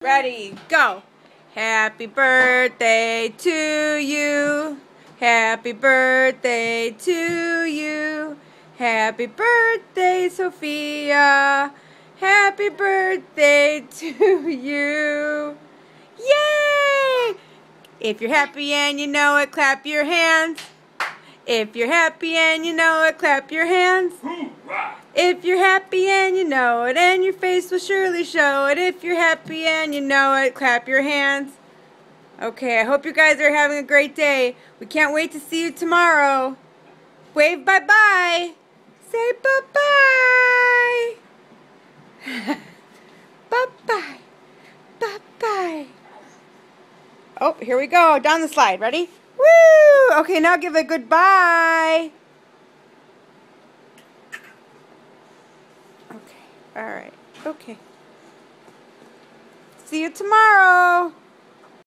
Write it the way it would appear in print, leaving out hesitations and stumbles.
Ready, go. Happy birthday to you. Happy birthday to you. Happy birthday, Sophia. Happy birthday to you. Yay! If you're happy and you know it, clap your hands. If you're happy and you know it, clap your hands. Hoorah! If you're happy and you know it, and your face will surely show it. If you're happy and you know it, clap your hands. Okay, I hope you guys are having a great day. We can't wait to see you tomorrow. Wave bye-bye. Say bye-bye. Bye-bye. Bye-bye. Oh, here we go. Down the slide. Ready? Woo! Okay, now give a goodbye. Okay, alright. Okay. See you tomorrow.